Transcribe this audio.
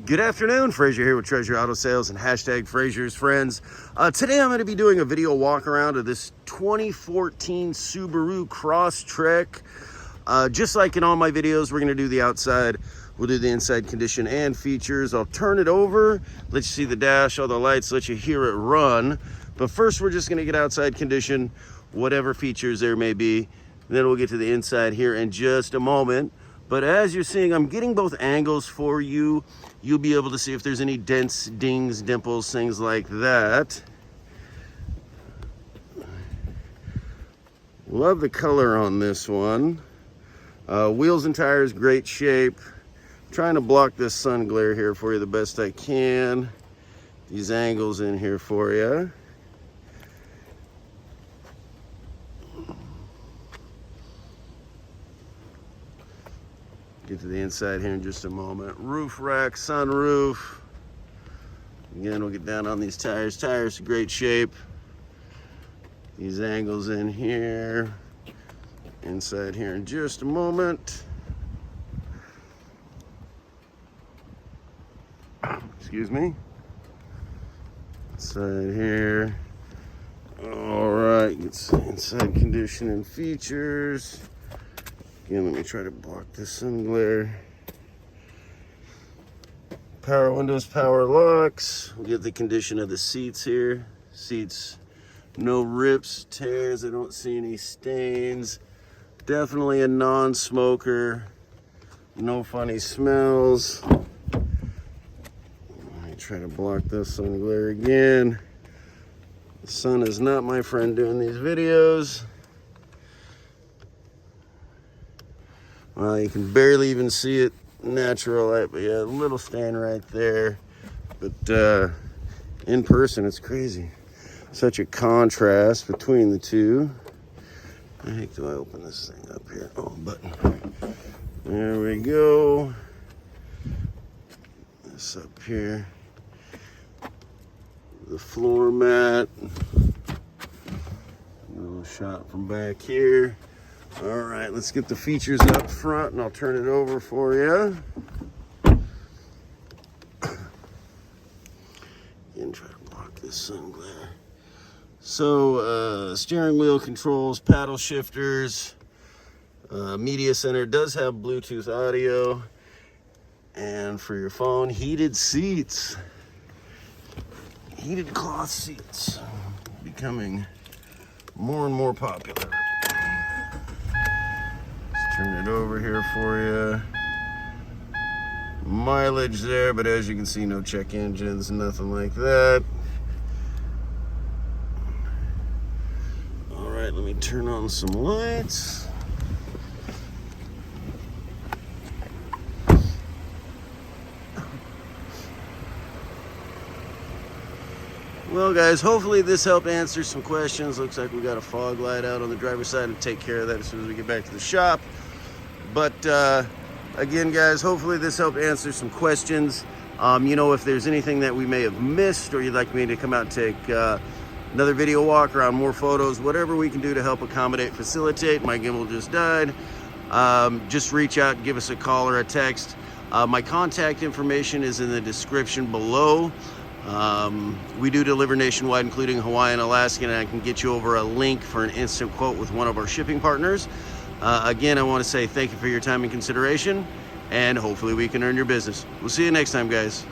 Good afternoon, Frazier here with TreasureAutoSales and hashtag Frazier's Friends. Today I'm going to be doing a video walk around of this 2014 Subaru CROSSTREK. Just like in all my videos, we're going to do the outside. We'll do the inside condition and features. I'll turn it over, let you see the dash, all the lights, let you hear it run. But first we're just going to get outside condition, whatever features there may be. Then we'll get to the inside here in just a moment. But as you're seeing, I'm getting both angles for you. You'll be able to see if there's any dents, dings, dimples, things like that. Love the color on this one. Wheels and tires, great shape. Trying to block this sun glare here for you the best I can. These angles in here for you. Get to the inside here in just a moment. Roof rack, sunroof. Again, we'll get down on these tires. Tires in great shape. These angles in here. Inside here in just a moment. Excuse me. Inside here. All right, get inside condition and features. Again, let me try to block this sun glare. Power windows, power locks. We'll get the condition of the seats here. Seats, no rips, tears. I don't see any stains. Definitely a non-smoker. No funny smells. Let me try to block this sun glare again. The sun is not my friend doing these videos. Well, you can barely even see it natural light, but yeah, a little stain right there. But in person, it's crazy. Such a contrast between the two. How the heck do I open this thing up here? Oh, button. There we go. This up here. The floor mat. A little shot from back here. All right, let's get the features up front and I'll turn it over for you. And try to block this sun glare. So, steering wheel controls, paddle shifters, media center does have Bluetooth audio. And for your phone, heated seats. Heated cloth seats. Becoming more and more popular. Turn it over here for you. Mileage there, but as you can see, no check engines, nothing like that. All right, let me turn on some lights. Well, guys, hopefully this helped answer some questions. Looks like we got a fog light out on the driver's side and take care of that as soon as we get back to the shop. But again, guys, hopefully this helped answer some questions. You know, if there's anything that we may have missed or you'd like me to come out and take another video walk around, more photos, whatever we can do to help accommodate, facilitate. My gimbal just died. Just reach out, give us a call or a text. My contact information is in the description below. We do deliver nationwide, including Hawaii and Alaska, and I can get you over a link for an instant quote with one of our shipping partners. Again, I want to say thank you for your time and consideration, and hopefully we can earn your business. We'll see you next time, guys.